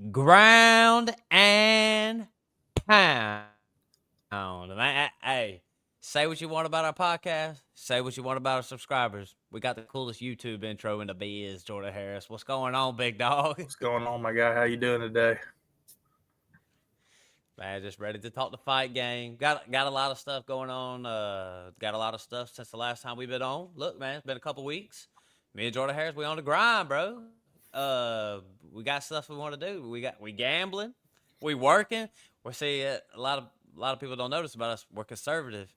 Ground and pound. Man, hey, say what you want about our podcast. Say what you want about our subscribers. We got the coolest YouTube intro in the biz, Jordan Harris. What's going on, big dog? What's going on, my guy? How you doing today? Man, just ready to talk the fight game. Got a lot of stuff going on. Got a lot of stuff since the last time we've been on. Look, man, it's been a couple weeks. Me and Jordan Harris, we on the grind, bro. We got stuff we want to do. We gambling, we working. We see a lot of people don't notice about us. We're conservative.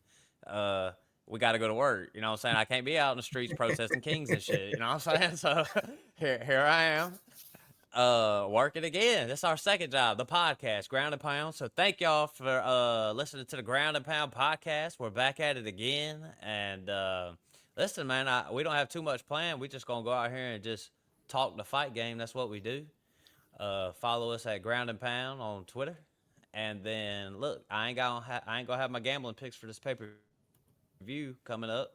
Uh, we got to go to work. You know what I'm saying? I can't be out in the streets protesting kings and shit. You know what I'm saying? So here I am. Working again. That's our second job, the podcast, Ground and Pound. So thank y'all for listening to the Ground and Pound podcast. We're back at it again. And listen, man, we don't have too much planned. We just gonna go out here and just talk the fight game. That's what we do. Follow us at Ground and Pound on Twitter. And then look, I ain't gonna have my gambling picks for this pay-per-view coming up.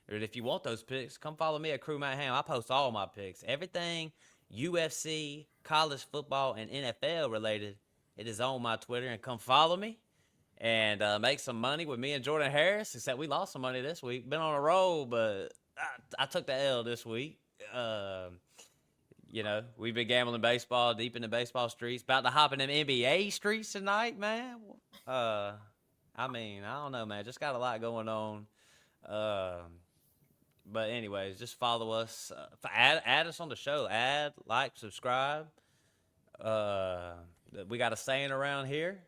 But if you want those picks, come follow me at Crew Matt Ham. I post all my picks. Everything UFC, college football, and NFL related, it is on my Twitter. And come follow me and make some money with me and Jordan Harris. Except we lost some money this week. Been on a roll, but I took the L this week. We've been gambling baseball, deep in the baseball streets. About to hop in them NBA streets tonight, man. I don't know, man. Just got a lot going on. But anyways, just follow us. Add us on the show. Add, like, subscribe. We got a saying around here.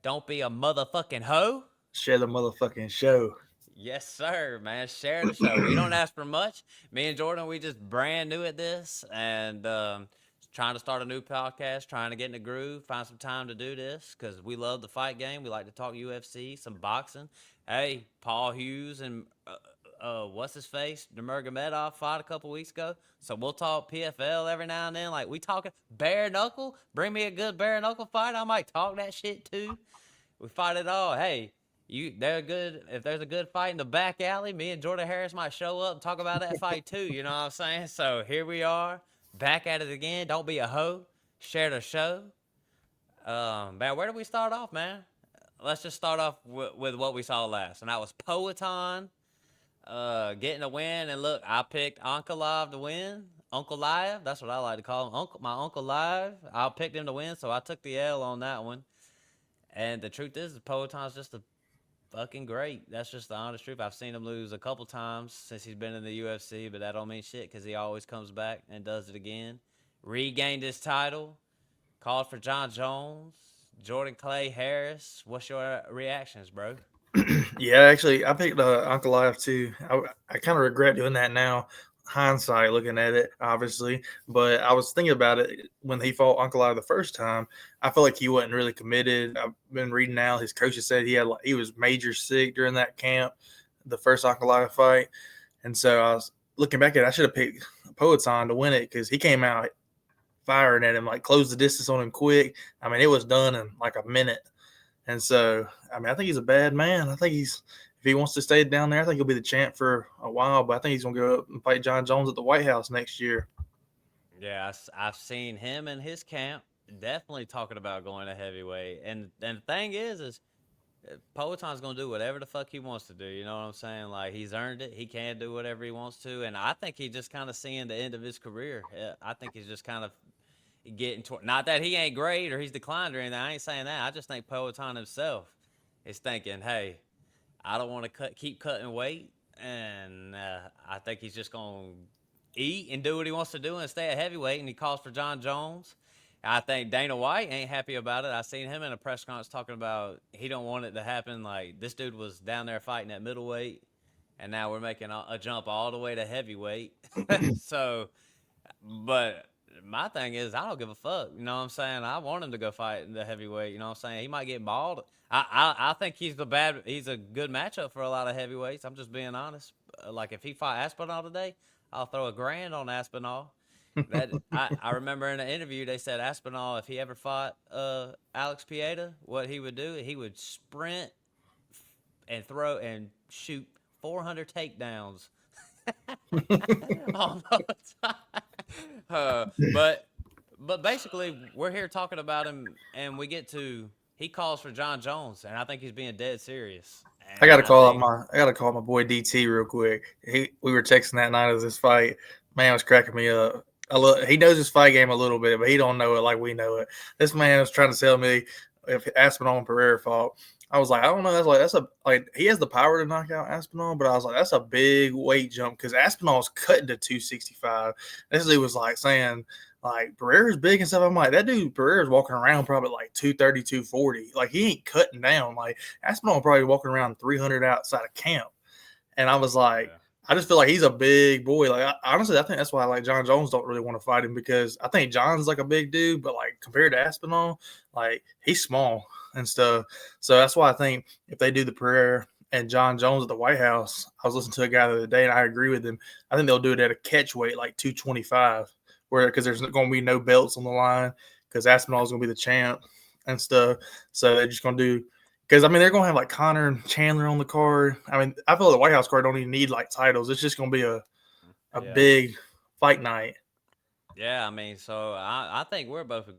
Don't be a motherfucking hoe. Share the motherfucking show. Yes, sir, man. Share the show. We don't ask for much. Me and Jordan, we just brand new at this and trying to start a new podcast, trying to get in the groove, find some time to do this because we love the fight game. We like to talk UFC, some boxing. Hey, Paul Hughes and what's his face? Nurmagomedov fought a couple weeks ago. So we'll talk PFL every now and then. Like we talking bare knuckle. Bring me a good bare knuckle fight. I might talk that shit too. We fight it all. Hey, they're good. If there's a good fight in the back alley, me and Jordan Harris might show up and talk about that fight too. You know what I'm saying? So here we are, back at it again. Don't be a hoe. Share the show. Man, where do we start off, man? Let's just start off with what we saw last, and that was Poetan getting a win. And look, I picked Uncle Live to win. Uncle Live, that's what I like to call him. My Uncle Live. I picked him to win, so I took the L on that one. And the truth is, Poetan's just a fucking great. That's just the honest truth. I've seen him lose a couple times since he's been in the UFC, but that don't mean shit because he always comes back and does it again. Regained his title. Called for John Jones. Jordan Clay Harris. What's your reactions, bro? Yeah, actually, I picked Uncle Live too. I kind of regret doing that now. Hindsight, looking at it, obviously, but I was thinking about it when he fought Uncle Live the first time. I felt like he wasn't really committed. I've been reading now. His coaches said he was major sick during that camp, the first Uncle Live fight, and so I was looking back at it. I should have picked Poetan to win it because he came out firing at him, like closed the distance on him quick. I mean, it was done in like a minute. And so, I mean, I think he's a bad man. I think if he wants to stay down there, I think he'll be the champ for a while. But I think he's going to go up and fight John Jones at the White House next year. Yeah, I've seen him and his camp definitely talking about going to heavyweight. And the thing is Poetan's gonna do whatever the fuck he wants to do. You know what I'm saying? Like he's earned it. He can do whatever he wants to. And I think he's just kind of seeing the end of his career. I think he's just kind of getting toward. Not that he ain't great or he's declined or anything. I ain't saying that. I just think Poetan himself is thinking, hey, I don't want to keep cutting weight, and I think he's just gonna eat and do what he wants to do and stay at heavyweight. And he calls for John Jones. I think Dana White ain't happy about it. I seen him in a press conference talking about he don't want it to happen. Like this dude was down there fighting at middleweight, and now we're making a jump all the way to heavyweight. So, but my thing is, I don't give a fuck. You know what I'm saying? I want him to go fight in the heavyweight. You know what I'm saying? He might get mauled. I think he's a good matchup for a lot of heavyweights. I'm just being honest. Like if he fought Aspinall today, I'll throw $1,000 on Aspinall. That I remember in an interview they said Aspinall, if he ever fought Alex Pieta, what he would do, he would sprint and throw and shoot 400 takedowns all the time. But But basically, we're here talking about him, and we get to he calls for John Jones, and I think he's being dead serious. And I think, I gotta call my boy DT real quick. We were texting that night of this fight. Man was cracking me up. He knows his fight game a little bit, but he don't know it like we know it. This man was trying to tell me if Aspinall and Pereira fought. I was like, I don't know. He has the power to knock out Aspinall, but I was like, that's a big weight jump because Aspinall's cutting to 265. This dude was like saying like Pereira's big and stuff. I'm like, that dude Pereira's walking around probably like 230, 240. Like he ain't cutting down. Like Aspinall probably walking around 300 outside of camp. And I was like, yeah, I just feel like he's a big boy. Like honestly, I think that's why like John Jones don't really want to fight him because I think John's like a big dude, but like compared to Aspinall, like he's small and stuff. So that's why I think if they do the Pereira and John Jones at the White House, I was listening to a guy the other day and I agree with him. I think they'll do it at a catch weight like 225, where because there's going to be no belts on the line because Aspinall is going to be the champ and stuff. So they're just going to do. Because, I mean, they're going to have, like, Connor and Chandler on the card. I mean, I feel like the White House card don't even need, like, titles. It's just going to be a yeah, big fight night. yeah. I mean, so I think we're both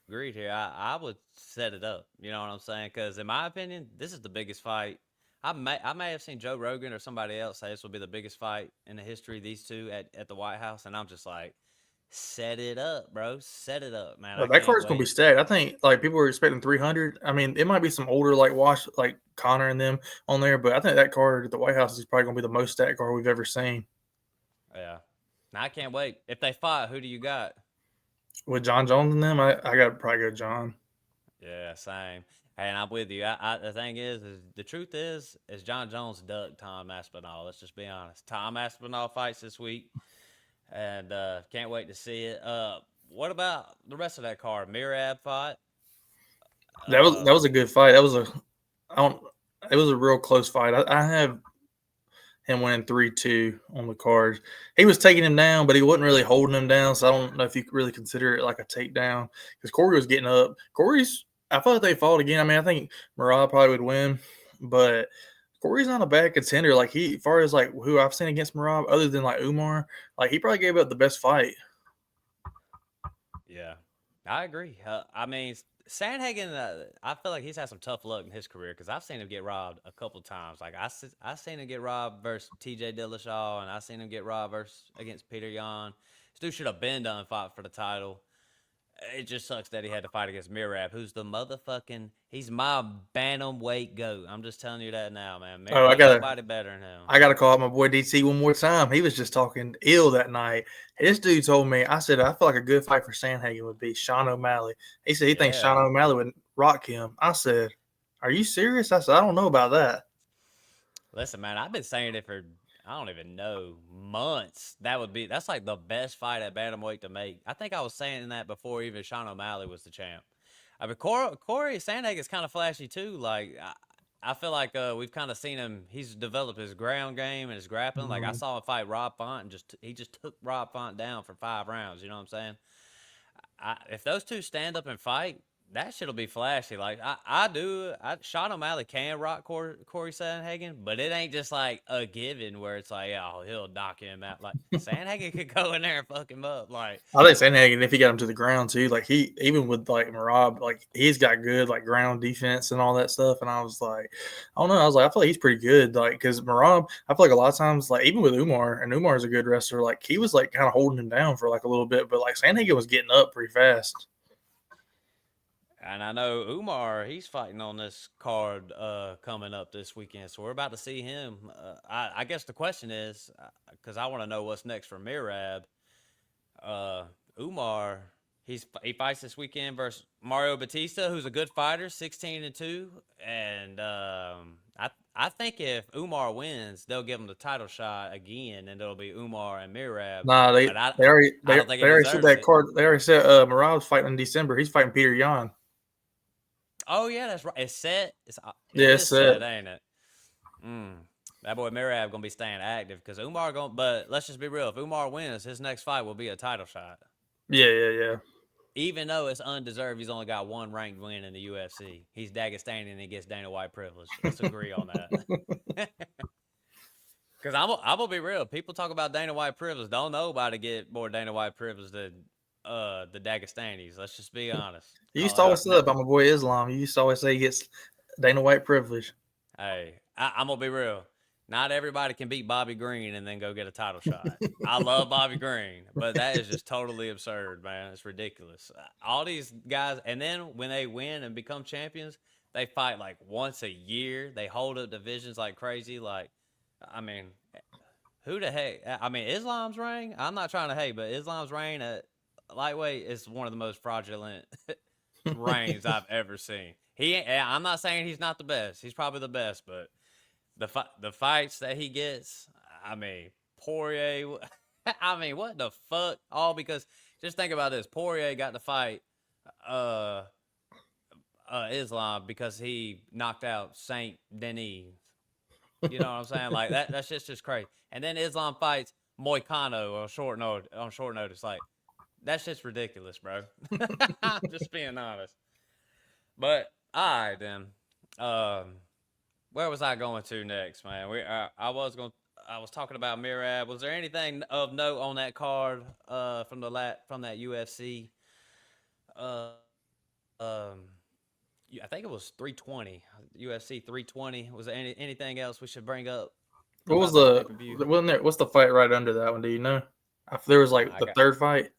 agreed here. I would set it up. You know what I'm saying? Because in my opinion, this is the biggest fight. I may have seen Joe Rogan or somebody else say this will be the biggest fight in the history of these two at the White House, and I'm just like, set it up, bro. Set it up, man. I That can't card's going to be wait. stacked. I think, like, people were expecting 300. I mean, it might be some older, like Connor and them on there, but I think that card at the White House is probably going to be the most stacked card we've ever seen. Yeah. Now, I can't wait. If they fight, who do you got? With John Jones and them, I got to probably go John. Yeah, same. And I'm with you. The thing is the truth is John Jones ducked Tom Aspinall. Let's just be honest. Tom Aspinall fights this week, and can't wait to see it. What about the rest of that card? Mirab fought. That was a good fight. I don't, it was a real close fight. I have him winning 3-2 on the cards. He was taking him down, but he wasn't really holding him down. So I don't know if you could really consider it like a takedown because Corey was getting up. I thought they fought again. I mean, I think Murad probably would win, but Corey's not a bad contender. Like as far as like who I've seen against Murad, other than like Umar, like he probably gave up the best fight. Yeah, I agree. I mean, Sandhagen, I feel like he's had some tough luck in his career because I've seen him get robbed a couple times. Like I seen him get robbed versus T.J. Dillashaw, and I seen him get robbed against Peter Yan. This dude should have been done fight for the title. It just sucks that he had to fight against Mirab, who's the motherfucking. He's my bantamweight goat. I'm just telling you that now, man. Oh, Ain't nobody better than him. I gotta call out my boy DT one more time. He was just talking ill that night. This dude told me, I said, I feel like a good fight for Sandhagen would be Sean O'Malley. He said he thinks Sean Yeah. O'Malley would rock him. I said, are you serious? I said, I don't know about that. Listen, man, I've been saying it for I don't even know months. That's like the best fight at bantamweight to make. I think I was saying that before even Sean O'Malley was the champ. I mean, Corey Sandhagen is kind of flashy too. Like I feel like we've kind of seen him. He's developed his ground game and his grappling. Like I Mhm. saw him fight Rob Font and he just took Rob Font down for 5 rounds. You know what I'm saying? If those two stand up and fight, that shit'll be flashy. Like I do. Sean O'Malley can rock Corey Sandhagen, but it ain't just like a given where it's like, oh, he'll knock him out. Like Sandhagen could go in there and fuck him up. Like I think Sandhagen, if he got him to the ground too, like he even with like Marab, like he's got good like ground defense and all that stuff. And I was like, I don't know. I was like, I feel like he's pretty good. Like because Marab, I feel like a lot of times, like even with Umar, and Umar's a good wrestler. Like he was like kind of holding him down for like a little bit, but like Sandhagen was getting up pretty fast. And I know Umar, he's fighting on this card coming up this weekend, so we're about to see him. I guess the question is, because I want to know what's next for Mirab. Uh, Umar, he fights this weekend versus Mario Batista, who's a good fighter, 16-2, and I think if Umar wins, they'll give him the title shot again, and it'll be Umar and Mirab. Nah, But I don't think they he already said deserves that it. card. They already said Marab's fighting in December. He's fighting Peter Yan. Oh yeah, that's right. It's set. It Yeah, is it's set. set, ain't it? Mm. That boy Mirab gonna be staying active because Umar going. But let's just be real. If Umar wins, his next fight will be a title shot. Yeah. Even though it's undeserved, he's only got one ranked win in the UFC. He's Dagestani and he gets Dana White privilege. Let's agree on that. Because I'm gonna be real. People talk about Dana White privilege. Don't nobody get more Dana White privilege than the Dagestanis. Let's just be honest. You used to always say that about my boy Islam. You used to always say he gets Dana White privilege. Hey, I'm gonna be real. Not everybody can beat Bobby Green and then go get a title shot. I love Bobby Green, but that is just totally absurd, man. It's ridiculous. All these guys, and then when they win and become champions, they fight like once a year. They hold up divisions like crazy. Like, I mean, who the heck? I mean, Islam's reign. I'm not trying to hate, but Islam's reign at lightweight is one of the most fraudulent reigns I've ever seen. I'm not saying he's not the best. He's probably the best, but the fights that he gets, I mean, Poirier. I mean, what the fuck? All because just think about this. Poirier got to fight uh, Islam because he knocked out Saint Denis. You know what I'm saying? Like that's just crazy. And then Islam fights Moicano on short notice. Like that's just ridiculous, bro. I'm just being honest. But all right then. Where was I going to next, man? I was talking about Mirab. Was there anything of note on that card from that UFC? Uh, um, I think it was 320. UFC 320. Was there anything else we should bring up What was about that pay-per-view? what's the fight right under that one? Do you know? If there was like I the got. third fight.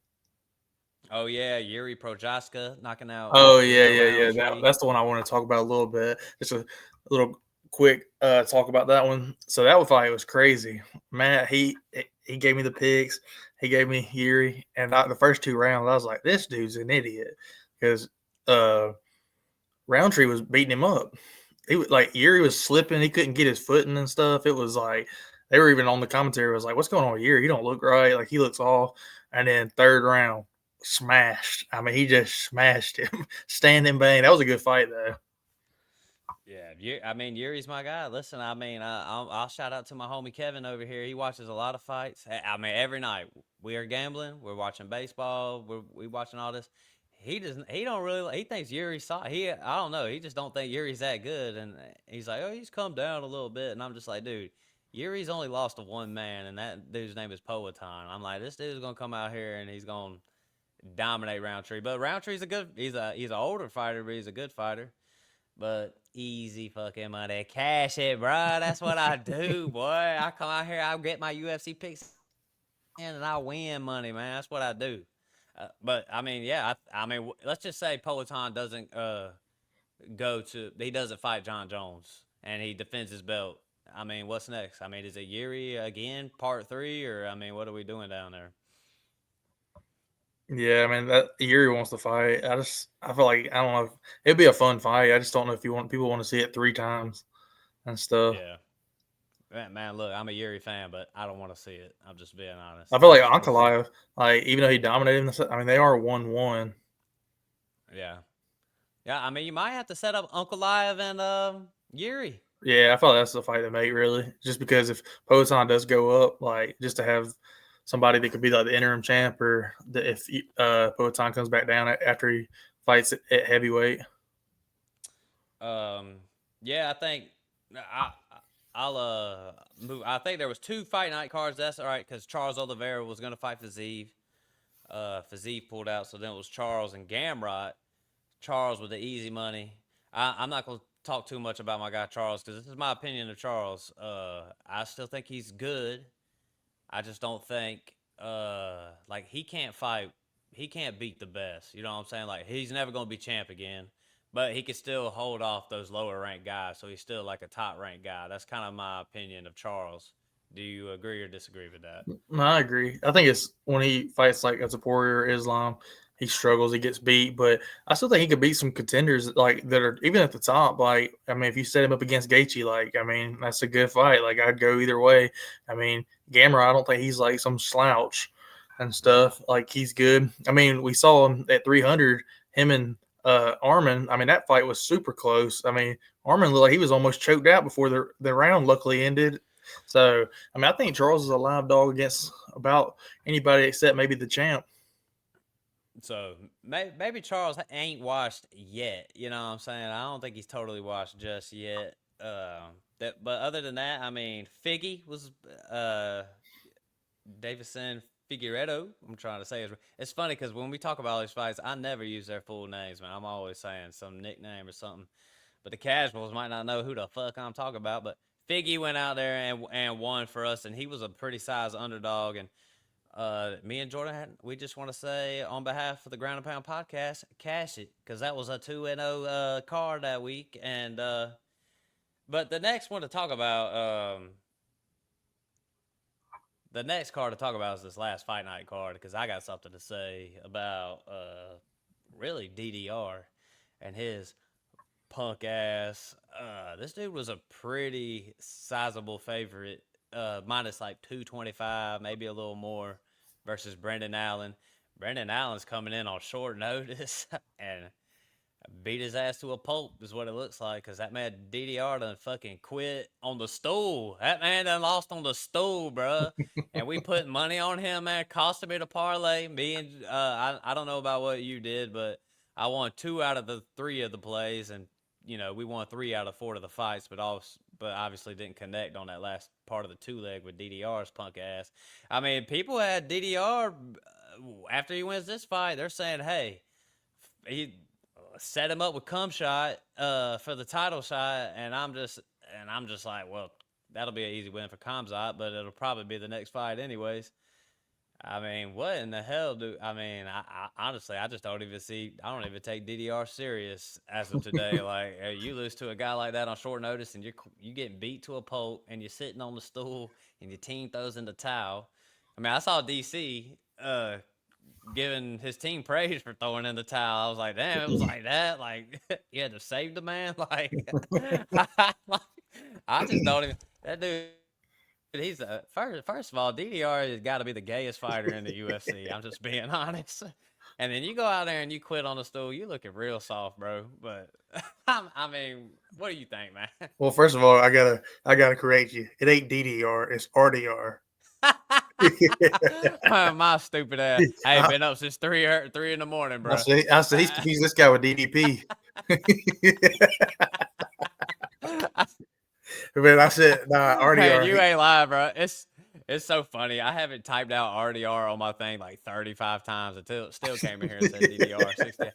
Oh yeah, Yuri Projaska knocking out Oh yeah, Bear yeah, yeah. Roundtree. That's the one I want to talk about a little bit. Just a little quick talk about that one. So that fight was crazy. Matt, he gave me the picks. He gave me Yuri, and the first two rounds, I was like, this dude's an idiot because uh, Roundtree was beating him up. He was like Yuri was slipping. He couldn't get his footing and stuff. It was like they were even on the commentary. Was like, what's going on with Yuri? He don't look right. Like he looks off. And then third round, smashed. I mean, he just smashed him. Standing bang. That was a good fight though. Yeah, I mean Yuri's my guy. Listen, I mean I'll shout out to my homie Kevin over here. He watches a lot of fights. I mean every night we are gambling. We're watching baseball. We watching all this. He don't really. He thinks Yuri's soft. I don't know. He just don't think Yuri's that good. And he's like, oh, he's come down a little bit. And I'm just like, dude, Yuri's only lost to one man, and that dude's name is Poatan. I'm like, this dude's gonna come out here and he's gonna dominate Roundtree. But Roundtree's he's an older fighter, but he's a good fighter. But easy fucking money, cash it, bro. That's what I do, boy. I come out here, I get my UFC picks in, and I win money, man. That's what I do. But I mean, yeah, I mean, let's just say Poatan doesn't he doesn't fight John Jones, and he defends his belt. I mean, what's next? I mean, is it Yuri again, part 3, or I mean, what are we doing down there? Yeah, I mean that Yuri wants to fight. I feel like I don't know. It'd be a fun fight. I just don't know if people want to see it 3 times and stuff. Yeah, man, look, I'm a Yuri fan, but I don't want to see it. I'm just being honest. I feel like We'll see. Ankalaev, like even though he dominated him, I mean they are 1-1. Yeah, yeah. I mean, you might have to set up Uncle Live and Yuri. Yeah, I feel like that's the fight to make, really. Just because if Poatan does go up, like just to have somebody that could be like the interim champ, or if Poatan comes back down after he fights at heavyweight. Yeah, I think I'll move. I think there was 2 fight night cards. That's all right because Charles Oliveira was gonna fight Fazeev. Fazeev pulled out, so then it was Charles and Gamrot. Charles with the easy money. I'm not gonna talk too much about my guy Charles because this is my opinion of Charles. I still think he's good. I just don't think like he can't fight. He can't beat the best. You know what I'm saying? Like he's never gonna be champ again, but he can still hold off those lower ranked guys. So he's still like a top ranked guy. That's kind of my opinion of Charles. Do you agree or disagree with that? No, I agree. I think it's when he fights like as a Touporia or Islam, he struggles, he gets beat. But I still think he could beat some contenders like that are even at the top. Like I mean, if you set him up against Gaethje, like I mean, that's a good fight. Like I'd go either way. I mean, Gamera, I don't think he's like some slouch and stuff. Like he's good. I mean, we saw him at 300. Him and Armin. I mean, that fight was super close. I mean, Armin looked like he was almost choked out before the round luckily ended. So, I mean, I think Charles is a live dog against about anybody except maybe the champ. So maybe Charles ain't washed yet. You know what I'm saying? I don't think he's totally washed just yet. But other than that, I mean, Figgy was Davison Figueredo. I'm trying to say it's funny because when we talk about all these fights, I never use their full names, man. I'm always saying some nickname or something. But the casuals might not know who the fuck I'm talking about. But Figgy went out there and won for us, and he was a pretty sized underdog. And me and Jordan, we just want to say on behalf of the Ground and Pound podcast, cash it because that was a 2-0 card that week. And but the next one to talk about, the next card to talk about is this last fight night card because I got something to say about really DDR and his punk ass. This dude was a pretty sizable favorite, minus like 225, maybe a little more, versus Brendan Allen. Brendan Allen's coming in on short notice and beat his ass to a pulp is what it looks like because that man DDR done fucking quit on the stool. That man done lost on the stool, bruh. And we put money on him, man. Costed me to parlay. Me and I don't know about what you did, but I won 2 out of the 3 of the plays, and we won 3 out of 4 of the fights, but obviously didn't connect on that last part of the 2-leg with DDR's punk ass. I mean, people had DDR after he wins this fight. They're saying, hey, he set him up with cum shot for the title shot, and I'm just like, well, that'll be an easy win for Kamzat, but it'll probably be the next fight anyways. I mean, what in the hell I honestly, I just don't even take DDR serious as of today. Like, you lose to a guy like that on short notice, and you getting beat to a pulp, and you're sitting on the stool, and your team throws in the towel. I mean, I saw DC giving his team praise for throwing in the towel. I was like, damn, it was like that. Like, you had to save the man. Like, I just don't even. That dude, he's first of all, DDR has got to be the gayest fighter in the UFC. I'm just being honest. And then you go out there and you quit on the stool. You looking real soft, bro. But I mean, what do you think, man? Well, first of all, I gotta correct you. It ain't DDR. It's RDR. My stupid ass. I ain't been up since 3 in the morning, bro. I said he's confused this guy with DDP. Man, I said nah, RDR. Man, you ain't lying, bro. It's so funny. I haven't typed out RDR on my thing like 35 times until it still came in here and said DDR 60.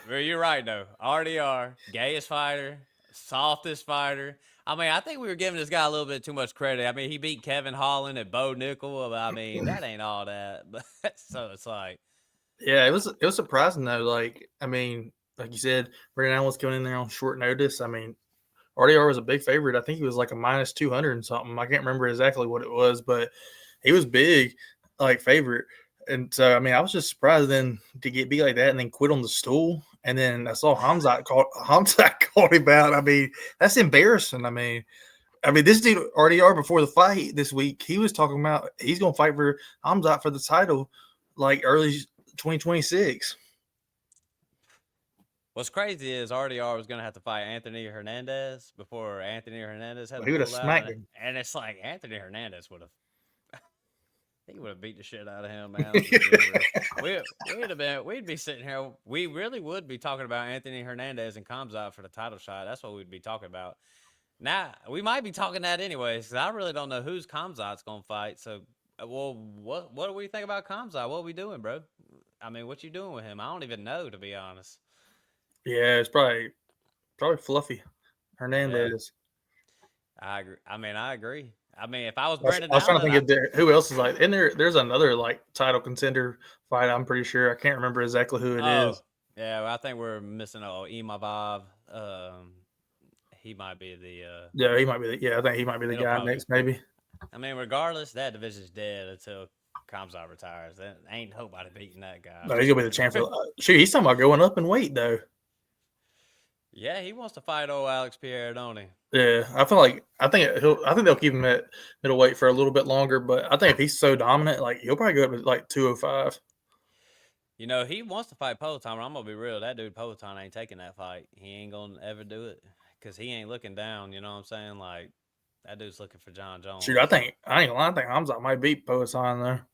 Well, you're right though. RDR, gayest fighter, softest fighter. I mean, I think we were giving this guy a little bit too much credit. I mean, he beat Kevin Holland and Bo Nickel. I mean, that ain't all that. But so it's like, yeah, it was surprising though. Like, I mean, like you said, Brendan Allen was coming in there on short notice. I mean, RDR was a big favorite. I think he was like a minus 200 and something. I can't remember exactly what it was, but he was big, like favorite. And so, I mean, I was just surprised then to get beat like that and then quit on the stool. And then I saw Hamzat called him out. I mean, that's embarrassing. I mean, this dude RDR before the fight this week, he was talking about he's going to fight for Hamzat for the title like early 2026. what's crazy is RDR was going to have to fight Anthony Hernandez before Anthony Hernandez had He would have pulled out. smacked him. And it's like Anthony Hernandez would have beat the shit out of him, man. We'd be sitting here. We really would be talking about Anthony Hernandez and Kamzat for the title shot. That's what we'd be talking about. Now, we might be talking that anyways, because I really don't know who's Kamzat's going to fight. So, well, what do we think about Kamzat? What are we doing, bro? I mean, what you doing with him? I don't even know, to be honest. Yeah, it's probably Fluffy Hernandez. Yeah. I agree. I agree. I mean, if I was I was trying to think of who else is like in there. There's another like title contender fight. I'm pretty sure. I can't remember exactly who it is. Yeah, well, I think we're missing Imavov. He might be the. Yeah, he might be. I think he might be the guy next, maybe. I mean, regardless, that division's dead until Kamzat retires. There ain't nobody beating that guy. No, he's gonna be the champion. Shoot, he's talking about going up in weight though. Yeah, he wants to fight old Alex Pereira, don't he? Yeah, I think they'll keep him at middleweight for a little bit longer. But I think if he's so dominant, like he'll probably go up to like 205. You know, he wants to fight Poleton. I'm gonna be real. That dude Poleton ain't taking that fight. He ain't gonna ever do it because he ain't looking down. You know what I'm saying? Like that dude's looking for John Jones. Shoot, I ain't gonna lie. I think Hamzat might beat Poleton there.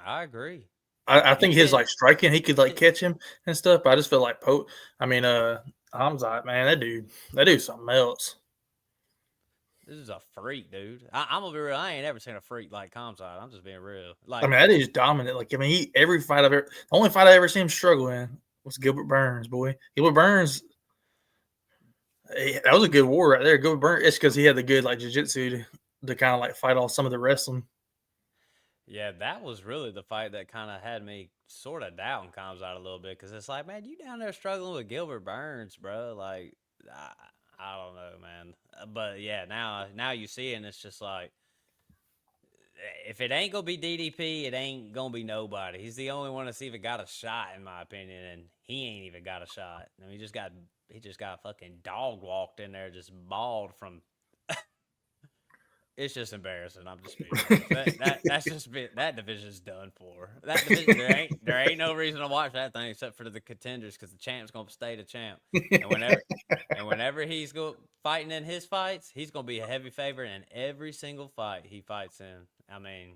I agree. I think his like striking, he could like catch him and stuff. But I just feel like Hamzat, man, that dude's something else. This is a freak, dude. I'm gonna be real. I ain't ever seen a freak like Kamzat. I'm just being real. I Like, mean, that is dominant. Like, I mean, every fight the only fight I ever seen him struggle in was Gilbert Burns, boy. Gilbert Burns, that was a good war right there. Gilbert Burns, it's because he had the good like jiu-jitsu to kind of like fight off some of the wrestling. yeah, that was really the fight that kind of had me sort of doubting Kamzat a little bit because it's like, man, you down there struggling with Gilbert Burns, bro. Like, I, I don't know, man. But yeah, now you see it, and it's just like, if it ain't gonna be DDP, it ain't gonna be nobody. He's the only one that's even got a shot, in my opinion, and he ain't even got a shot. I mean, he just got fucking dog walked in there, just balled from. It's just embarrassing. I'm just being real. That's just been, that division's done for. That division, there ain't no reason to watch that thing except for the contenders because the champ's gonna stay the champ, and whenever he's fighting in his fights, he's gonna be a heavy favorite in every single fight he fights in. I mean,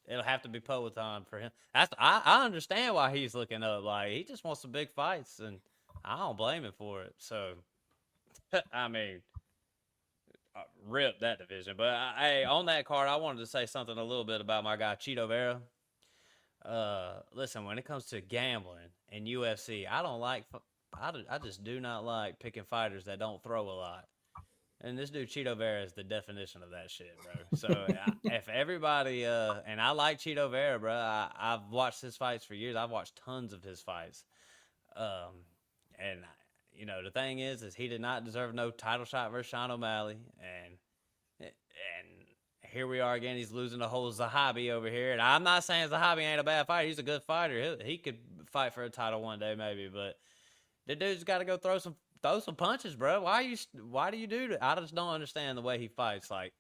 it'll have to be Poetan for him. I understand why he's looking up. Like he just wants some big fights, and I don't blame him for it. So, I mean, rip that division. But hey, on that card, I wanted to say something a little bit about my guy Cheeto Vera. Listen, when it comes to gambling and UFC, I don't like. I just do not like picking fighters that don't throw a lot. And this dude Cheeto Vera is the definition of that shit, bro. So if everybody, and I like Cheeto Vera, bro. I've watched his fights for years. I've watched tons of his fights. And the thing is he did not deserve no title shot versus Sean O'Malley, and here we are again. He's losing the whole Zahabi over here, and I'm not saying Zahabi ain't a bad fighter. He's a good fighter. He could fight for a title one day, maybe, but the dude's got to go throw some punches, bro. Why do you do that? I just don't understand the way he fights. Like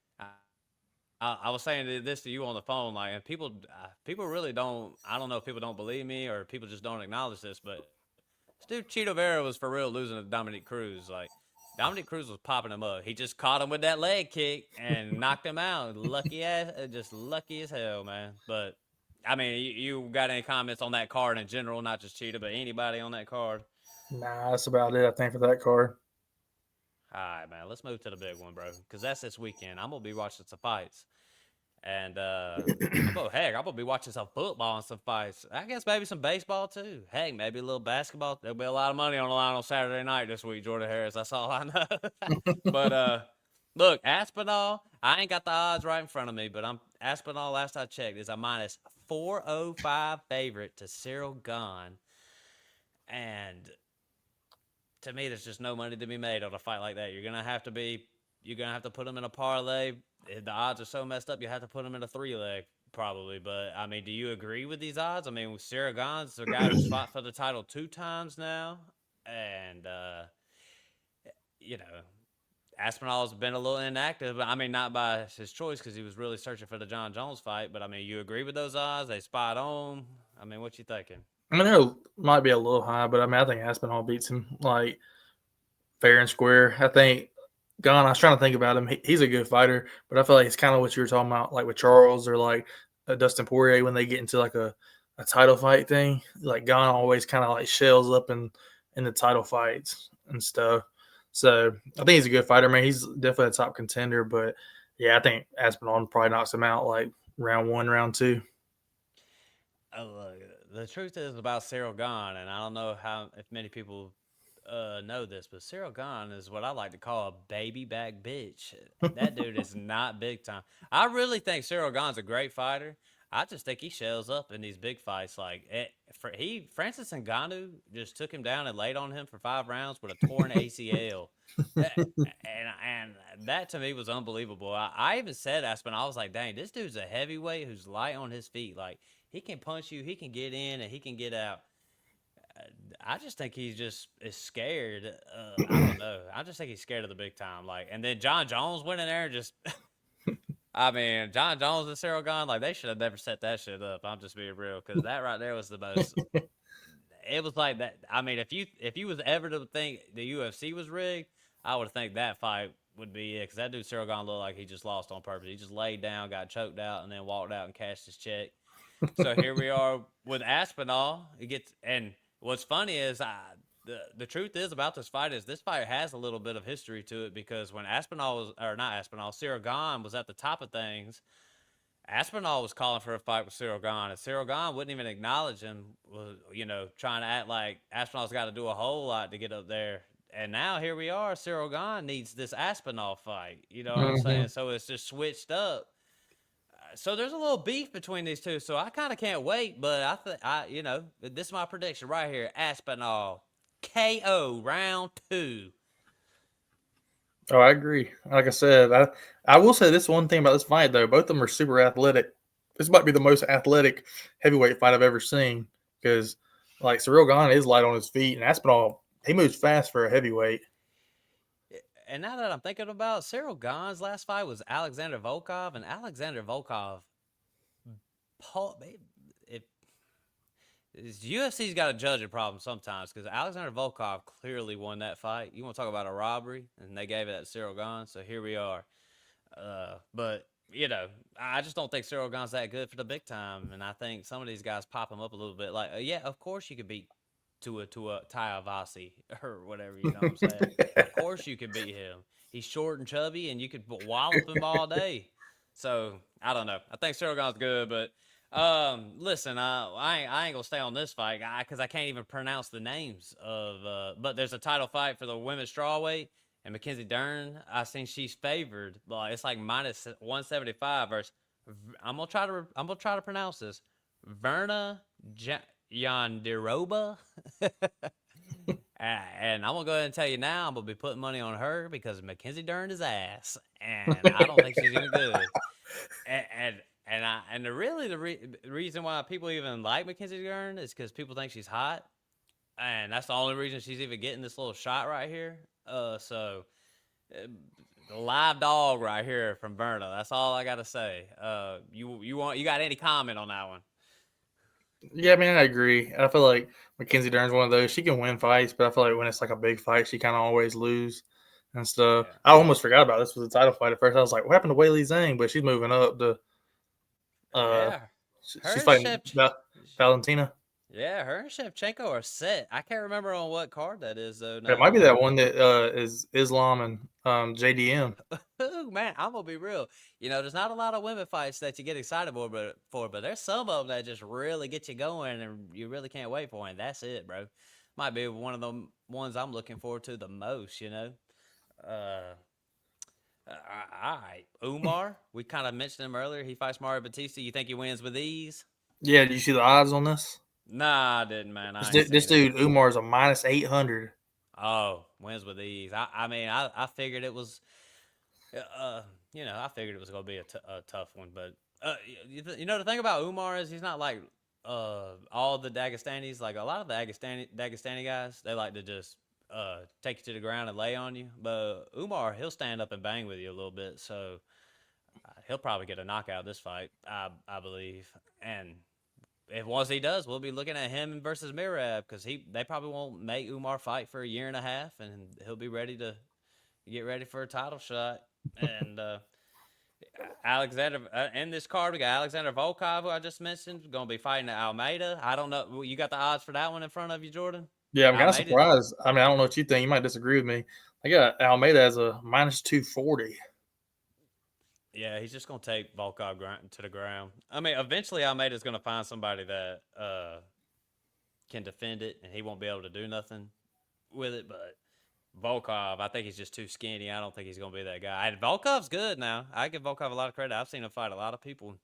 I was saying this to you on the phone, like, and people really don't. I don't know if people don't believe me or people just don't acknowledge this, but this dude Cheeto Vera was for real losing to Dominic Cruz. Like Dominic Cruz was popping him up. He just caught him with that leg kick and knocked him out. Just lucky as hell, man. But I mean, you got any comments on that card in general, not just Cheetah, but anybody on that card? Nah, that's about it. I think for that card. All right, man. Let's move to the big one, bro. Because that's this weekend. I'm gonna be watching some fights, and I'm gonna be watching some football and some fights. I guess maybe some baseball too. Heck, maybe a little basketball. There'll be a lot of money on the line on Saturday night this week, Jordan Harris. That's all I know. But look, Aspinall. I ain't got the odds right in front of me, but Aspinall. Last I checked, is a minus 405 favorite to Cyril Gane, and to me, there's just no money to be made on a fight like that. You're gonna have to put them in a parlay. The odds are so messed up. You have to put them in a 3-leg probably. But I mean, do you agree with these odds? I mean, Sarah Gon's a guy who's fought for the title 2 times now, and you know, Aspinall's been a little inactive. I mean, not by his choice because he was really searching for the John Jones fight. But I mean, you agree with those odds? They spot on. I mean, what you thinking? I mean, it might be a little high, but I mean, I think Aspinall beats him like fair and square. I think Gane. I was trying to think about him. He's a good fighter, but I feel like it's kind of what you were talking about, like with Charles or like Dustin Poirier when they get into like a title fight thing. Like Gane always kind of like shells up in the title fights and stuff. So I think he's a good fighter, man. He's definitely a top contender, but yeah, I think Aspinall probably knocks him out like round 1, round 2. The truth is about Cyril Gane, and I don't know if many people know this, but Cyril Gane is what I like to call a baby back bitch. That dude is not big time. I really think Cyril Gane's a great fighter. I just think he shells up in these big fights. Like Francis Ngannou just took him down and laid on him for 5 rounds with a torn ACL. And that to me was unbelievable. I even said Aspinall, I was like, dang, this dude's a heavyweight who's light on his feet. Like he can punch you, he can get in, and he can get out. I just think he just is scared. I don't know. I just think he's scared of the big time. Like, and then John Jones went in there and just. I mean, John Jones and Cyril Gane, like they should have never set that shit up. I'm just being real because that right there was the most. It was like that. I mean, if you was ever to think the UFC was rigged, I would think that fight would be it because that dude Cyril Gane looked like he just lost on purpose. He just laid down, got choked out, and then walked out and cashed his check. So here we are with Aspinall. It gets and what's funny is the truth is about this fight is this fight has a little bit of history to it because when Aspinall was, or not Aspinall, Cyril Gane was at the top of things, Aspinall was calling for a fight with Cyril Gane, and Cyril Gane wouldn't even acknowledge him, was, trying to act like Aspinall's got to do a whole lot to get up there. And now here we are. Cyril Gane needs this Aspinall fight. You know what I'm saying? Mhm. So it's just switched up. So there's a little beef between these two. So I kind of can't wait. But this is my prediction right here: Aspinall KO round 2. Oh, I agree. Like I said, I will say this one thing about this fight though. Both of them are super athletic. This might be the most athletic heavyweight fight I've ever seen because, like, Cyril Gane is light on his feet, and Aspinall he moves fast for a heavyweight. And now that I'm thinking about Cyril Gane's last fight was Alexander Volkov, and Alexander Volkov, if UFC's got a judging problem sometimes because Alexander Volkov clearly won that fight. You want to talk about a robbery, and they gave it at Cyril Gane, so here we are. But I just don't think Cyril Gane's that good for the big time, and I think some of these guys pop him up a little bit. Like, yeah, of course you could beat to a Ty Avasi or whatever. You know what I'm saying? Of course you could beat him. He's short and chubby, and you could wallop him all day. So I don't know. I think Cyril Gane's good, but listen, I ain't gonna stay on this fight because I can't even pronounce the names of. But there's a title fight for the women's strawweight. And Mackenzie Dern, I think she's favored. Like it's like minus 175 versus. I'm gonna try to pronounce this. Verna Yandiroba. And I'm gonna go ahead and tell you now, I'm gonna be putting money on her because Mackenzie Dern is ass, and I don't think she's even good. And the reason why people even like Mackenzie Dern is because people think she's hot, and that's the only reason she's even getting this little shot right here. So the live dog right here from Verna. That's all I gotta say. You got any comment on that one? Yeah, I mean, I agree. I feel like Mackenzie Dern's one of those. She can win fights, but I feel like when it's like a big fight, she kind of always lose and stuff. Yeah. I almost forgot about this was a title fight at first. I was like, what happened to Weili Zhang? But she's moving up to. Uh, Yeah. Her she's and fighting Shev- Valentina. Yeah, her and Shevchenko are set. I can't remember on what card that is though It might now. be that one that is Islam and JDM. Ooh, man, I'm gonna be real. There's not a lot of women fights that you get excited but there's some of them that just really get you going, and you really can't wait for. And that's it, bro. Might be one of the ones I'm looking forward to the most. Uh, all right, Umar. We kind of mentioned him earlier. He fights Mario Batista. You think he wins with ease? Yeah, did you see the odds on this? Nah, I didn't, man. This, I ain't this seen it. dude Umar is a minus 800. Oh, wins with ease. I mean, I figured it was, I figured it was gonna be a tough one. But the thing about Umar is he's not like all the Dagestanis. Like a lot of the Dagestani guys, they like to just take you to the ground and lay on you. But Umar, he'll stand up and bang with you a little bit. So he'll probably get a knockout this fight, I believe. And if once he does, we'll be looking at him versus Mirab because they probably won't make Umar fight for a year and a half, and he'll be ready to get ready for a title shot. And Alexander in this card, we got Alexander Volkov, who I just mentioned, going to be fighting Almeida. I don't know. You got the odds for that one in front of you, Jordan? Yeah, I'm kind of Almeida. surprised. I mean, I don't know what you think. You might disagree with me. I got Almeida as a minus 240. Yeah, he's just going to take Volkov to the ground. I mean, eventually Almeida's going to find somebody that can defend it, and he won't be able to do nothing with it. But Volkov, I think he's just too skinny. I don't think he's going to be that guy. And Volkov's good now. I give Volkov a lot of credit. I've seen him fight a lot of people.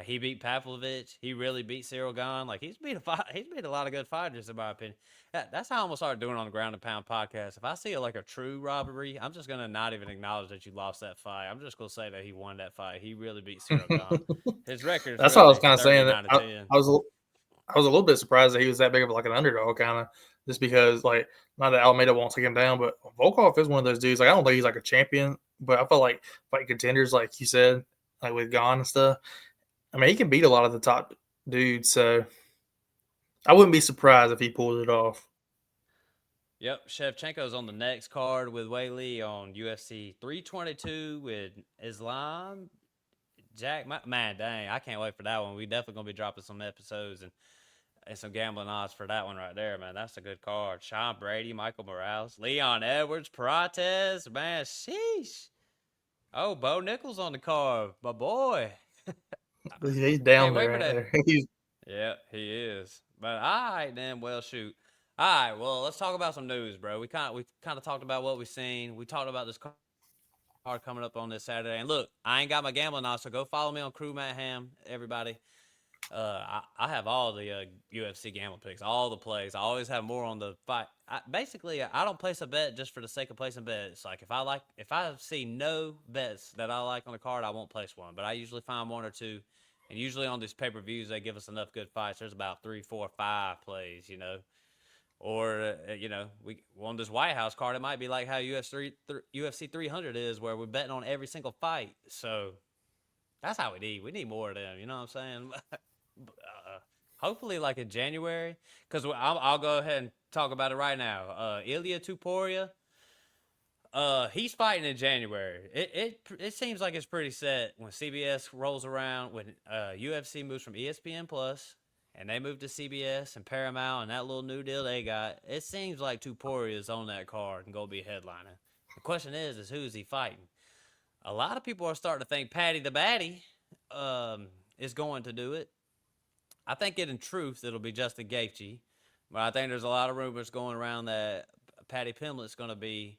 He beat Pavlovich. He really beat Cyril Gane. Like he's beat a lot of good fighters in my opinion. That's how I'm gonna start doing on the Ground and Pound podcast. If I see like a true robbery, I'm just gonna not even acknowledge that you lost that fight. I'm just gonna say that he won that fight. He really beat Cyril Gane. His record is That's what I was really kind of saying. 39 to 10. I was I was a little bit surprised that he was that big of like an underdog, kind of, just because like not that Almeida won't take him down, but Volkov is one of those dudes. Like I don't think he's like a champion, but I felt like fight contenders, like you said, like with Gane and stuff. I mean, he can beat a lot of the top dudes, so I wouldn't be surprised if he pulled it off. Yep, Shevchenko's on the next card with Weili on UFC 322 with Islam. Man, dang, I can't wait for that one. We definitely gonna be dropping some episodes, and And some gambling odds for that one right there, man. That's a good card. Sean Brady, Michael Morales, Leon Edwards, Prates, man, sheesh. Oh, Bo Nichols on the card, my boy. He's down Can't there, wait for right that. there. He's Yeah, he is. But all right, then. Well, shoot. All right, well, let's talk about some news, bro. We kind of talked about what we seen. We talked about this card coming up on this Saturday. And look, I ain't got my gambling odds, so go follow me on Crew Matt Ham, everybody. I have all the UFC gamble picks, all the plays. I always have more on the fight. Basically, I don't place a bet just for the sake of placing bets. Like if I see no bets that I like on the card, I won't place one. But I usually find one or two, and usually on these pay-per-views, they give us enough good fights. There's about 3, 4, 5 plays, or we on this White House card, it might be like how UFC 300 is, where we're betting on every single fight. So that's how we need. We need more of them. You know what I'm saying? Hopefully like in January, because I'll go ahead and talk about it right now. Ilya Touporia, he's fighting in January. It seems like it's pretty set when CBS rolls around, when UFC moves from ESPN Plus and they move to CBS and Paramount and that little new deal they got. It seems like Touporia is on that card and gonna be headlining. The question is who's he fighting? A lot of people are starting to think Paddy the Baddy is going to do it. I think in truth it'll be Justin Gaethje, but I think there's a lot of rumors going around that Paddy Pimblett's going to be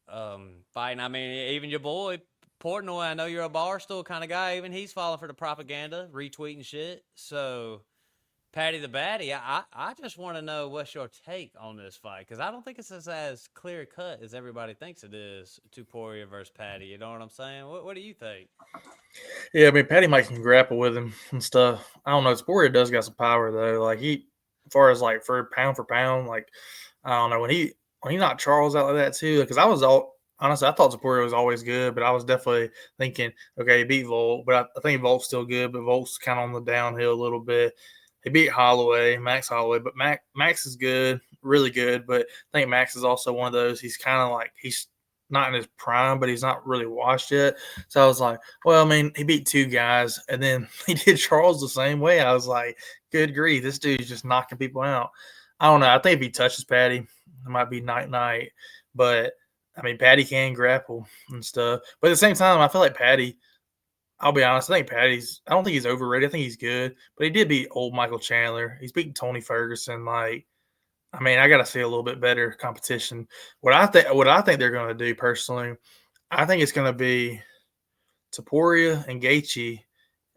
fighting. I mean, even your boy Portnoy, I know you're a Barstool kind of guy. Even he's falling for the propaganda, retweeting shit. So Paddy the Baddy, I just want to know what's your take on this fight, because I don't think it's as clear cut as everybody thinks it is. Tuporia versus Paddy. You know what I'm saying? What do you think? Yeah, I mean, Patty Mike can grapple with him and stuff. I don't know. Sporia does got some power though. Like as far as like for pound, like I don't know when he knocked Charles out like that too. Because I was honestly, I thought Sporia was always good, but I was definitely thinking, okay, he beat Volt, but I think Volt's still good, but Volt's kind of on the downhill a little bit. He beat Max Holloway, but Max is good, really good. But I think Max is also one of those. He's kind of like he's not in his prime, but he's not really washed yet. So I was like, well, I mean, he beat 2 guys, and then he did Charles the same way. I was like, good grief, this dude's just knocking people out. I don't know. I think if he touches Patty, it might be night. But I mean, Patty can grapple and stuff. But at the same time, I feel like Patty. I'll be honest. I don't think he's overrated. I think he's good. But he did beat old Michael Chandler. He's beating Tony Ferguson. Like, I mean, I got to see a little bit better competition. What I think they're going to do personally, I think it's going to be Touporia and Gaethje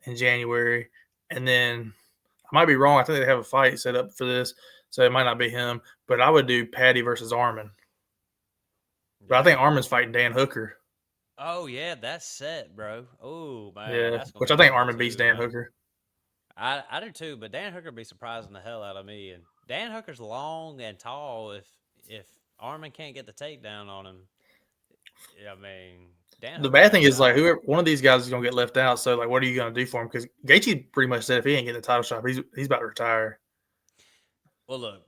in January, and then I might be wrong. I think they have a fight set up for this, so it might not be him. But I would do Paddy versus Armin. But I think Armin's fighting Dan Hooker. Oh yeah, that's set, bro. Oh man, Yeah, that's gonna which be I think good Armin beats too, Dan man. Hooker. I do too, but Dan Hooker be surprising the hell out of me. And Dan Hooker's long and tall. If Armin can't get the takedown on him, I mean, Dan The Hooker's bad a thing is like giant. whoever one of these guys is gonna get left out. So like, what are you gonna do for him? Because Gaethje pretty much said if he ain't getting the title shot, he's about to retire. Well, look,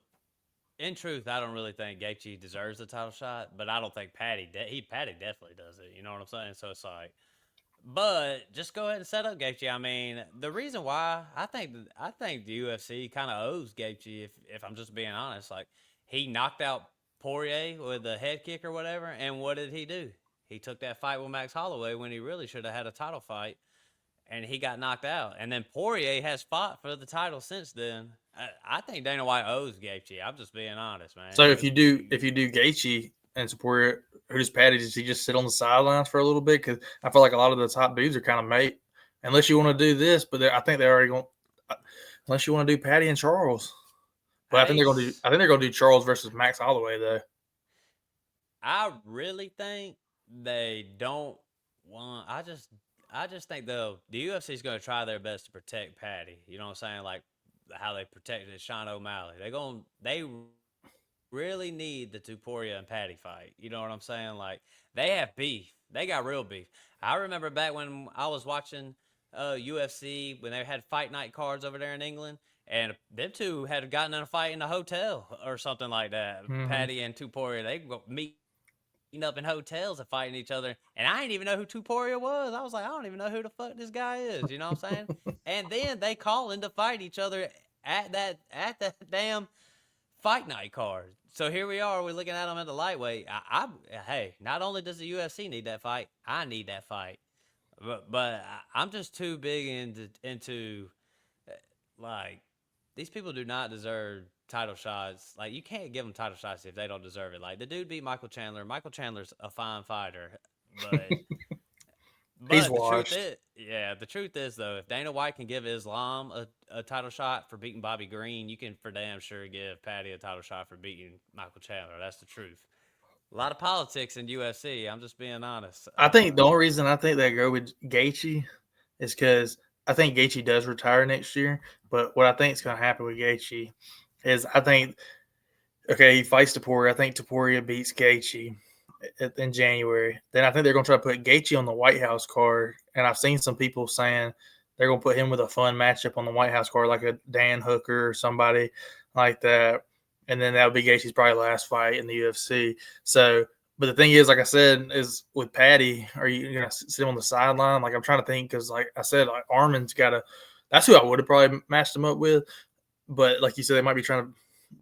in truth, I don't really think Gaethje deserves the title shot, but I don't think Paddy definitely does it. You know what I'm saying? So it's like, but just go ahead and set up Gaethje. I mean, the reason why I think the UFC kind of owes Gaethje, if I'm just being honest. Like he knocked out Poirier with a head kick or whatever, and what did he do? He took that fight with Max Holloway when he really should have had a title fight, and he got knocked out. And then Poirier has fought for the title since then. I think Dana White owes Gaethje. I'm just being honest, man. So if you do Gaethje and support who does Patty, does he just sit on the sidelines for a little bit? Because I feel like a lot of the top dudes are kind of mate. Unless you want to do this, but I think they're already going. Unless you want to do Patty and Charles, but I think I they're going to do. I think they're going to do Charles versus Max Holloway though. I really think they don't want. I just think the UFC is going to try their best to protect Paddy. You know what I'm saying? Like how they protected Sean O'Malley. They really need the Tuporia and Paddy fight. You know what I'm saying? Like they have beef. They got real beef. I remember back when I was watching UFC when they had fight night cards over there in England, and them two had gotten in a fight in a hotel or something like that. Mm-hmm. Paddy and Tuporia, they go meet up in hotels and fighting each other. And I didn't even know who Tuporia was. I was like, I don't even know who the fuck this guy is. You know what I'm saying? And then they call in to fight each other at that damn fight night card. So here we are. We're looking at him at the lightweight. Hey, not only does the UFC need that fight, I need that fight. But I'm just too big into like these people do not deserve title shots. Like you can't give them title shots if they don't deserve it. Like the dude beat Michael Chandler. Michael Chandler's a fine fighter, but He's the truth washed. is, yeah, the truth is though, if Dana White can give Islam a title shot for beating Bobby Green, you can for damn sure give Paddy a title shot for beating Michael Chandler. That's the truth. A lot of politics in UFC. I'm just being honest. I think the only reason I think they go with Gaethje is because I think Gaethje does retire next year. But what I think is going to happen with Gaethje is I think, okay, he fights Touporia. I think Touporia beats Gaethje in January. Then I think they're going to try to put Gaethje on the White House card. And I've seen some people saying they're going to put him with a fun matchup on the White House card, like a Dan Hooker or somebody like that. And then that would be Gaethje's probably last fight in the UFC. So, but the thing is, like I said, is with Paddy, are you going to sit him on the sideline? Like I'm trying to think because, like I said, like Armin's got to. That's who I would have probably matched him up with. But like you said, they might be trying to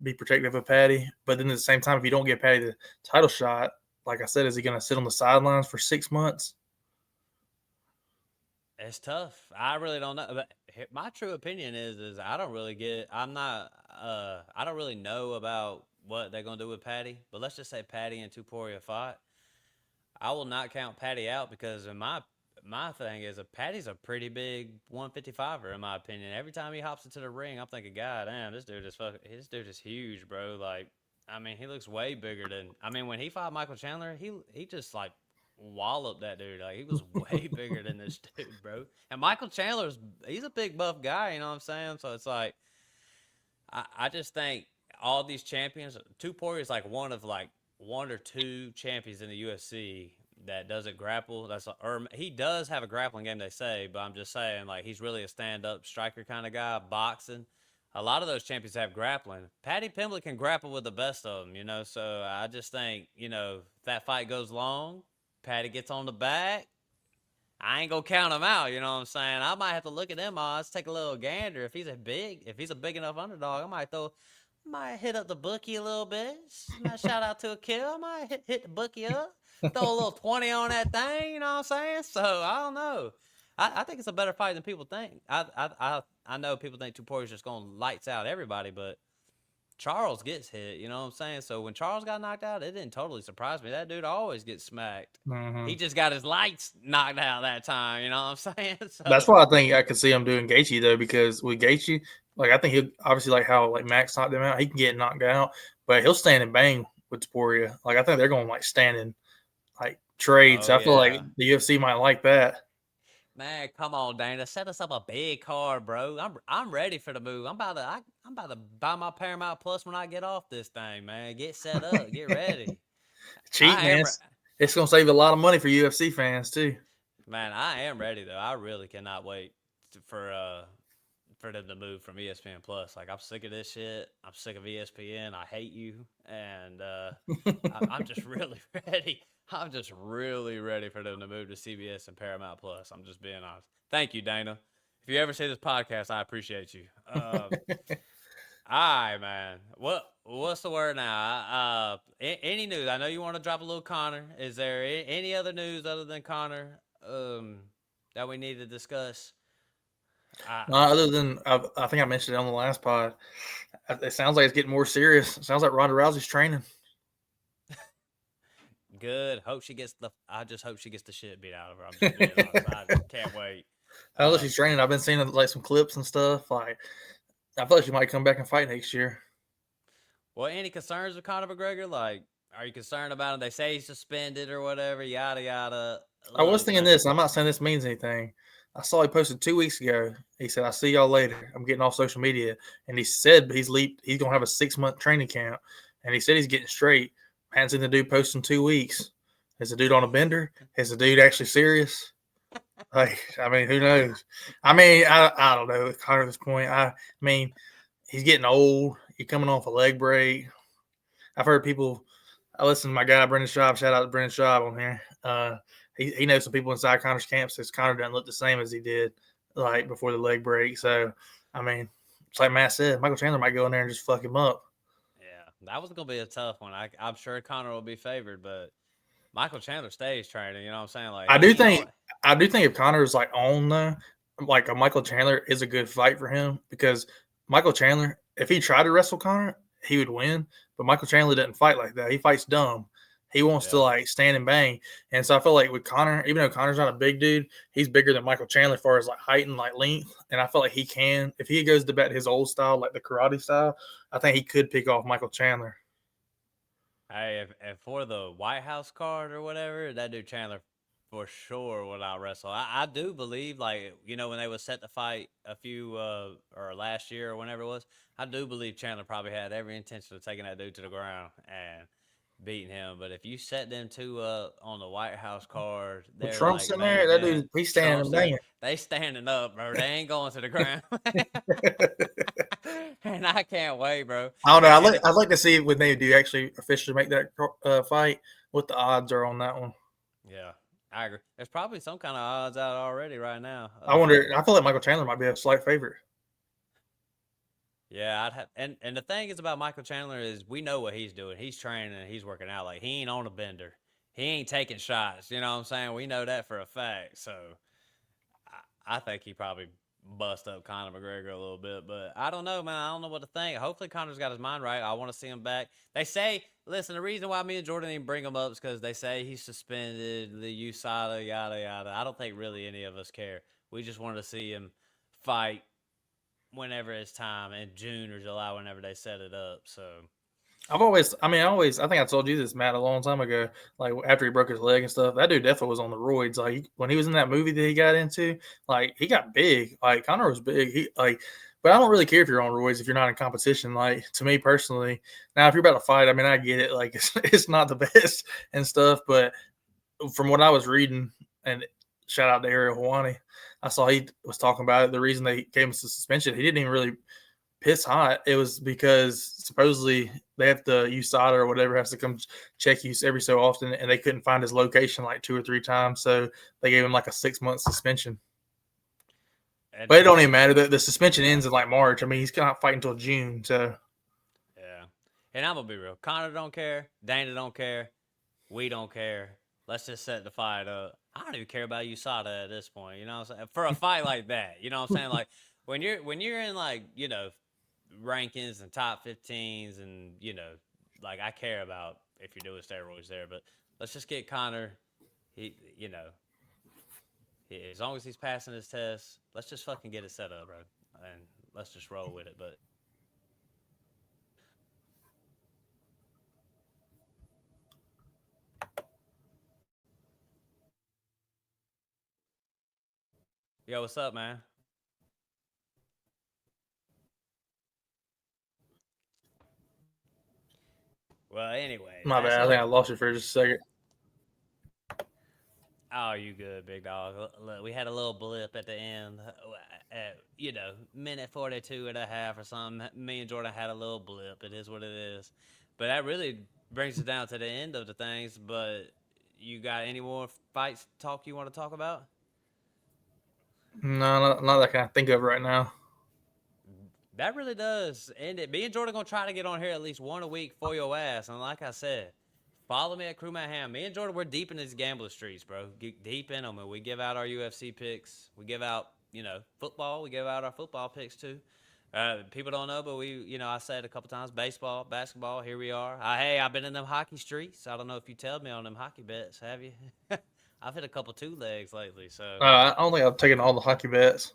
be protective of Paddy. But then at the same time, if you don't get Paddy the title shot, like I said, is he going to sit on the sidelines for 6 months? It's tough. I really don't know. But my true opinion is I don't really get. I'm not. I don't really know about what they're gonna do with Paddy. But let's just say Paddy and Touporia fought. I will not count Paddy out because in my thing is a Paddy's a pretty big 155er in my opinion. Every time he hops into the ring, I'm thinking, God damn, this dude is huge, bro. Like, I mean, he looks way bigger than. I mean, when he fought Michael Chandler, he just like walloped that dude. Like he was way bigger than this dude, bro. And Michael Chandler's he's a big buff guy, you know what I'm saying? So it's like I just think all these champions, Touporia is like one or two champions in the UFC that doesn't grapple. Or he does have a grappling game, they say, but I'm just saying like he's really a stand-up striker kind of guy, boxing. A lot of those champions have grappling. Paddy Pimblett can grapple with the best of them, you know. So I just think, you know, if that fight goes long, Paddy gets on the back. I ain't gonna count him out. You know what I'm saying? I might have to look at them odds, take a little gander. If he's a big enough underdog, I might hit up the bookie a little bit. Shout out to a kill. I might hit the bookie up, throw a little 20 on that thing. You know what I'm saying? So I don't know. I think it's a better fight than people think. I know people think Tuporia's just gonna lights out everybody, but Charles gets hit, you know what I'm saying? So when Charles got knocked out, it didn't totally surprise me. That dude always gets smacked. Mm-hmm. He just got his lights knocked out that time, you know what I'm saying? That's So why I think I could see him doing Gaethje though, because with Gaethje, like I think he'll obviously like how like Max knocked him out, he can get knocked out, but he'll stand and bang with Touporia. Like I think they're going to like stand and like trade. oh So I feel like yeah. the UFC might like that. Man, come on, Dana. Set us up a big card, bro. I'm ready for the move. I'm about to buy my Paramount Plus when I get off this thing, man. Get set up. Get ready. Cheap I man, am it's going to save a lot of money for UFC fans too. Man, I am ready though. I really cannot wait for them to move from ESPN Plus. Like I'm sick of this shit. I'm sick of ESPN. I hate you, and I'm just really ready. I'm just really ready for them to move to CBS and Paramount Plus. I'm just being honest. Thank you, Dana. If you ever see this podcast, I appreciate you. All right, man. What's the word now? Any news? I know you want to drop a little Connor. Is there any other news other than Connor that we need to discuss? Other than I think I mentioned it on the last pod, it sounds like it's getting more serious. It sounds like Ronda Rousey's training. Good. I just hope she gets the shit beat out of her. I'm just being honest. I can't wait. I know she's training. I've been seeing like some clips and stuff. Like I feel like she might come back and fight next year. Well, any concerns with Conor McGregor? Like, are you concerned about him? They say he's suspended or whatever. Yada yada. I was Look, thinking man. this. I'm not saying this means anything. I saw he posted 2 weeks ago. He said, "I'll see y'all later. I'm getting off social media." And he said he's gonna have a 6-month training camp. And he said he's getting straight. I hadn't seen the dude post in 2 weeks. Is the dude on a bender? Is the dude actually serious? Like, I mean, who knows? I mean, I don't know. At this point, I mean, he's getting old. He's coming off a leg break. I've heard people. I listen to my guy Brendan Schaub. Shout out to Brendan Schaub on here. He knows some people inside Connor's camp says Connor doesn't look the same as he did like before the leg break. So, I mean, it's like Matt said, Michael Chandler might go in there and just fuck him up. Yeah, that was gonna be a tough one. I'm sure Conor will be favored, but Michael Chandler stays training. You know what I'm saying? Like I do he ain't think on. I do think if Connor's like on though, like a Michael Chandler is a good fight for him because Michael Chandler, if he tried to wrestle Connor, he would win. But Michael Chandler doesn't fight like that. He fights dumb. He wants to Yeah. like stand and bang. And so I feel like with Connor, even though Connor's not a big dude, he's bigger than Michael Chandler as far as like height and like length. And I feel like he can, if he goes to bat his old style, like the karate style, I think he could pick off Michael Chandler. Hey, if for the White House card or whatever, that dude Chandler for sure will out wrestle. I do believe, like, when they was set to fight a few or last year or whenever it was, I do believe Chandler probably had every intention of taking that dude to the ground and beating him. But if you set them two up on the White House card, With they're Trump's like in main there, that event. dude, he's standing Trump's and there, banging. they standing up, bro. They ain't going to the ground. And I can't wait, bro. I don't know. And I'd like to see when they do actually officially make that fight, what the odds are on that one. yeah, I agree. There's probably some kind of odds out already right now. I wonder. I feel like Michael Chandler might be a slight favorite. Yeah, I'd have, and the thing is about Michael Chandler is we know what he's doing. He's training and he's working out. Like he ain't on a bender. He ain't taking shots. You know what I'm saying? We know that for a fact. So I think he probably bust up Conor McGregor a little bit, but I don't know, man. I don't know what to think. Hopefully, Conor's got his mind right. I want to see him back. They say, listen, the reason why me and Jordan didn't bring him up is because they say he's suspended, the USADA, yada yada. I don't think really any of us care. We just wanted to see him fight whenever it's time in June or July, whenever they set it up. So I think I told you this, Matt, a long time ago. Like after he broke his leg and stuff, that dude definitely was on the roids. Like when he was in that movie that he got into, like he got big. Like Conor was big. But I don't really care if you're on roids if you're not in competition. Like to me personally, now if you're about to fight, I mean I get it. Like it's not the best and stuff, but from what I was reading, and shout out to Ariel Hawani, I saw he was talking about it. The reason they gave him the suspension, he didn't even really piss hot. It was because supposedly they have to USADA or whatever has to come check you every so often, and they couldn't find his location like 2 or 3 times, so they gave him like a 6-month suspension. But it don't even matter. The suspension ends in like March. I mean, he's not fighting until June, so yeah. And I'm gonna be real. Conor don't care. Dana don't care. We don't care. Let's just set the fight up. I don't even care about USADA at this point. You know what I'm saying? For a fight like that, you know what I'm saying? Like when you're in like rankings and top 15s and like I care about if you're doing steroids there, but let's just get Conor. As long as he's passing his test, let's just fucking get it set up, bro, and let's just roll with it. But yo, what's up, man? Well, anyway, my that's bad. I think a. I lost you for just a second. Oh, you good, big dog. Look, we had a little blip at the end, at minute 42 and a half or something. Me and Jordan had a little blip. It is what it is. But that really brings us down to the end of the things. But you got any more fights talk you want to talk about? No, not that I can think of right now. That really does end it. Me and Jordan gonna try to get on here at least one a week for your ass. And like I said, follow me at Crewman Ham. Me and Jordan, we're deep in these gambler streets, bro. Get deep in them. And we give out our UFC picks. We give out, football. We give out our football picks too. People don't know, but I said a couple times, baseball, basketball. Here we are. Hey, I've been in them hockey streets. I don't know if you told me on them hockey bets. Have you? I've hit a couple 2 legs lately. So I don't think I've taken all the hockey bets.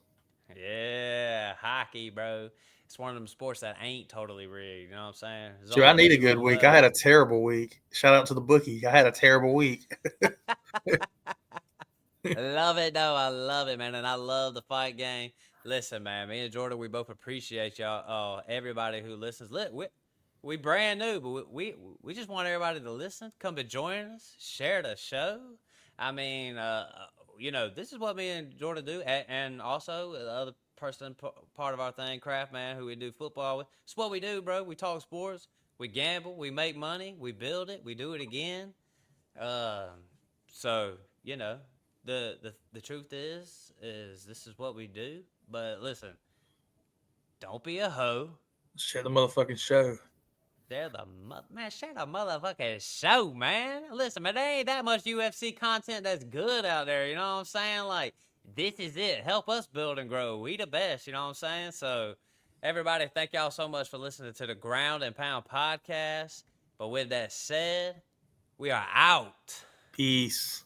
yeah, hockey, bro. It's one of them sports that ain't totally rigged. You know what I'm saying? There's Dude, I only need a two good of them week. I had left. a terrible week. Shout out to the bookie. I had a terrible week. Love it, though. I love it, man. And I love the fight game. Listen, man, me and Jordan, we both appreciate y'all. Everybody who listens. We brand new, but we just want everybody to listen, come to join us, share the show. I mean, this is what me and Jordan do, and also the other person part of our thing, Craft Man, who we do football with. It's what we do, bro. We talk sports, we gamble, we make money, we build it, we do it again. Um, so the truth is this is what we do. But listen, Don't be a hoe. Share the motherfucking show. Share the motherfucking show, man. Listen, man, there ain't that much UFC content that's good out there. You know what I'm saying? Like, this is it. Help us build and grow. We the best. You know what I'm saying? So, everybody, thank y'all so much for listening to the Ground and Pound podcast. But with that said, we are out. Peace.